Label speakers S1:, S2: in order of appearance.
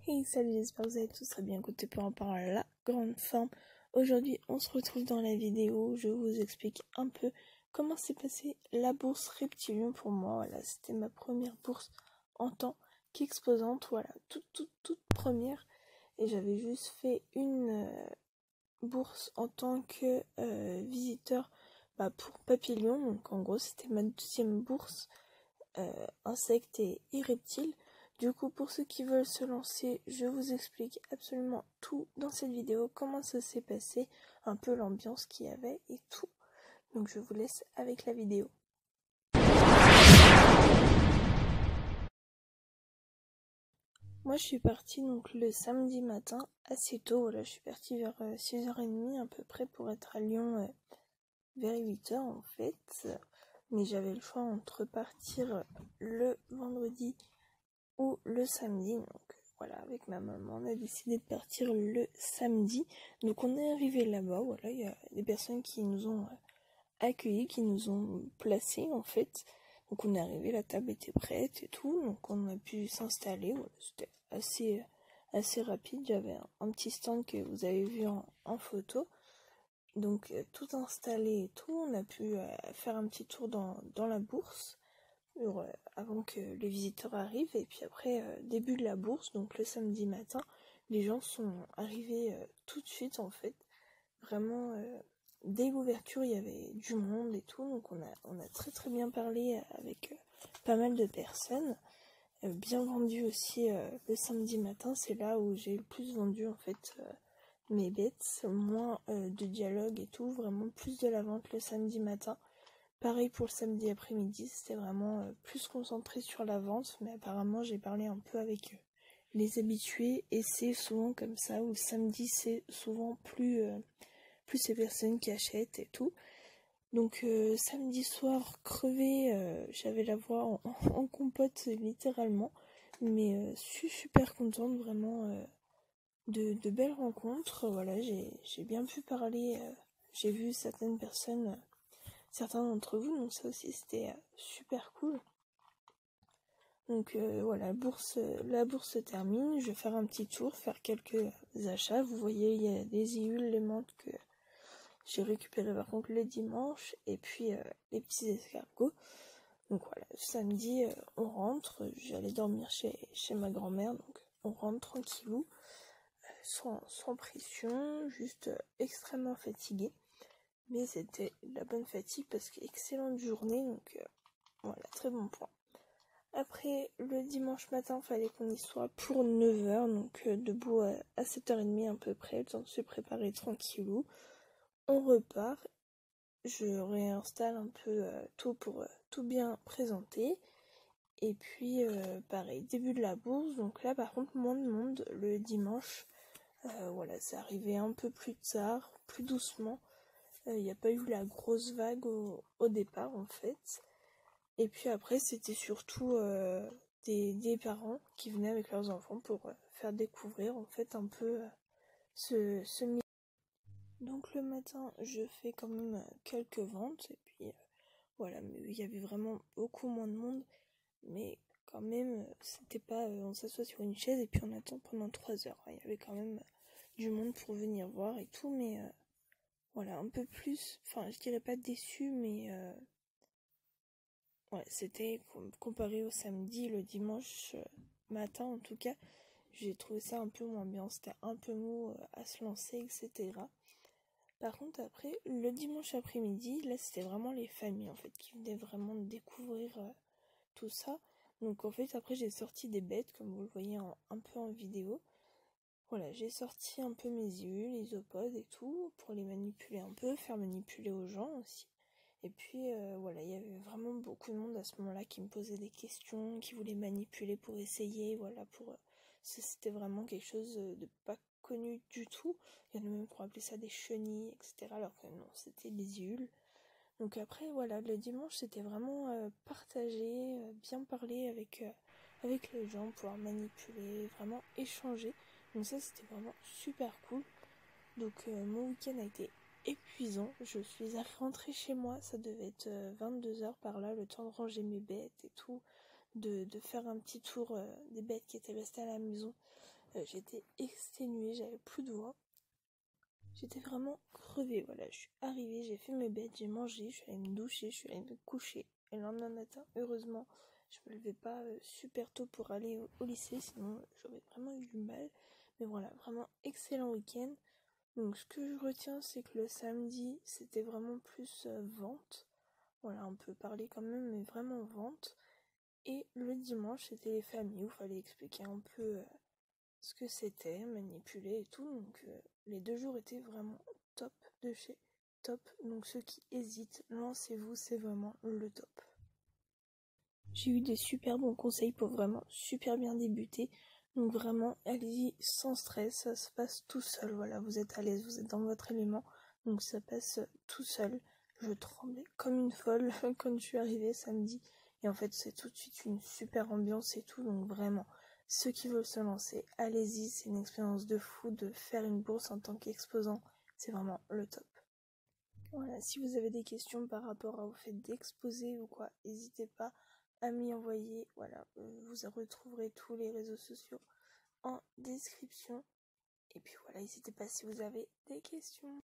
S1: Hey, salut, j'espère que vous allez tous très bien. Écoutez, pour en parler à la grande forme. Aujourd'hui, on se retrouve dans la vidéo où je vous explique un peu comment s'est passée la bourse Reptilium pour moi. Voilà, c'était ma première bourse en tant qu'exposante. Voilà, toute première. Et j'avais juste fait une bourse en tant que visiteur pour Papillon. Donc, en gros, c'était ma deuxième bourse insectes et reptiles. Du coup, pour ceux qui veulent se lancer, je vous explique absolument tout dans cette vidéo, comment ça s'est passé, un peu l'ambiance qu'il y avait et tout. Donc je vous laisse avec la vidéo. Moi je suis partie donc le samedi matin assez tôt, voilà, je suis partie vers 6h30 à peu près pour être à Lyon vers 8h en fait. Mais j'avais le choix entre partir le vendredi ou le samedi. Donc voilà, avec ma maman, on a décidé de partir le samedi. Donc on est arrivé là-bas, voilà, il y a des personnes qui nous ont accueillis, qui nous ont placés en fait. Donc on est arrivé, la table était prête et tout, donc on a pu s'installer. Voilà, c'était assez rapide. J'avais un petit stand que vous avez vu en photo. Donc tout installé et tout, on a pu faire un petit tour dans la bourse avant que les visiteurs arrivent. Et puis après, début de la bourse, donc le samedi matin, les gens sont arrivés tout de suite en fait. Vraiment, dès l'ouverture, il y avait du monde et tout. Donc on a très très bien parlé avec pas mal de personnes. Bien vendu aussi le samedi matin, c'est là où j'ai le plus vendu en fait mes bêtes. Moins de dialogue et tout, vraiment plus de la vente le samedi matin. Pareil pour le samedi après-midi, c'était vraiment plus concentré sur la vente, mais apparemment j'ai parlé un peu avec les habitués et c'est souvent comme ça, où le samedi c'est souvent plus ces personnes qui achètent et tout. Donc samedi soir crevé, j'avais la voix en compote littéralement, mais je suis super contente vraiment de belles rencontres. Voilà, j'ai bien pu parler, j'ai vu certaines personnes. Certains d'entre vous, donc ça aussi c'était super cool. Donc voilà, la bourse se termine, je vais faire un petit tour, faire quelques achats. Vous voyez, il y a des iules, les menthes que j'ai récupérées par contre le dimanche, et puis les petits escargots. Donc voilà, samedi on rentre, j'allais dormir chez ma grand-mère, donc on rentre tranquillou, sans pression, juste extrêmement fatiguée. Mais c'était la bonne fatigue parce que excellente journée, donc voilà, très bon point. Après, le dimanche matin, il fallait qu'on y soit pour 9h, donc debout à 7h30 à peu près, le temps de se préparer tranquillou. On repart, je réinstalle un peu tout pour tout bien présenter. Et puis, pareil, début de la bourse, donc là par contre, moins de monde le dimanche. Voilà, c'est arrivé un peu plus tard, plus doucement. Il n'y a pas eu la grosse vague au départ en fait. Et puis après c'était surtout des parents qui venaient avec leurs enfants pour faire découvrir en fait un peu ce milieu. Donc le matin je fais quand même quelques ventes et puis voilà, mais il y avait vraiment beaucoup moins de monde, mais quand même c'était pas on s'assoit sur une chaise et puis on attend pendant 3 heures. Il y avait quand même du monde pour venir voir et tout, mais voilà, un peu plus, enfin je dirais pas déçu, mais ouais, c'était comparé au samedi, le dimanche matin en tout cas, j'ai trouvé ça un peu moins bien, c'était un peu mou à se lancer, etc. Par contre après, le dimanche après-midi, là c'était vraiment les familles en fait qui venaient vraiment découvrir tout ça. Donc en fait après j'ai sorti des bêtes comme vous le voyez un peu en vidéo. Voilà, j'ai sorti un peu mes iules, les isopodes et tout, pour les manipuler un peu, faire manipuler aux gens aussi. Et puis voilà, il y avait vraiment beaucoup de monde à ce moment-là qui me posait des questions, qui voulait manipuler pour essayer, voilà, c'était vraiment quelque chose de pas connu du tout. Il y en a même qui ont appelé ça des chenilles, etc. Alors que non, c'était des iules. Donc après, voilà, le dimanche, c'était vraiment partager, bien parler avec les gens, pouvoir manipuler, vraiment échanger. Donc ça, c'était vraiment super cool. Donc mon week-end a été épuisant. Je suis rentrée chez moi, ça devait être 22h par là, le temps de ranger mes bêtes et tout, de faire un petit tour des bêtes qui étaient restées à la maison, j'étais exténuée, j'avais plus de voix. J'étais vraiment crevée, voilà, je suis arrivée, j'ai fait mes bêtes, j'ai mangé, je suis allée me doucher, je suis allée me coucher. Et le lendemain matin, heureusement, je me levais pas super tôt pour aller au lycée, sinon j'aurais vraiment eu du mal. Mais voilà, vraiment excellent week-end. Donc ce que je retiens, c'est que le samedi, c'était vraiment plus vente. Voilà, on peut parler quand même, mais vraiment vente. Et le dimanche, c'était les familles où il fallait expliquer un peu ce que c'était, manipuler et tout. Donc les 2 jours étaient vraiment top de chez top. Donc ceux qui hésitent, lancez-vous, c'est vraiment le top. J'ai eu des super bons conseils pour vraiment super bien débuter. Donc vraiment, allez-y sans stress, ça se passe tout seul. Voilà, vous êtes à l'aise, vous êtes dans votre élément. Donc ça passe tout seul. Je tremblais comme une folle quand je suis arrivée samedi. Et en fait, c'est tout de suite une super ambiance et tout. Donc vraiment, ceux qui veulent se lancer, allez-y. C'est une expérience de fou de faire une bourse en tant qu'exposant. C'est vraiment le top. Voilà, si vous avez des questions par rapport au fait d'exposer ou quoi, n'hésitez pas à m'y envoyer. Voilà, vous retrouverez tous les réseaux sociaux en description. Et puis voilà, n'hésitez pas si vous avez des questions.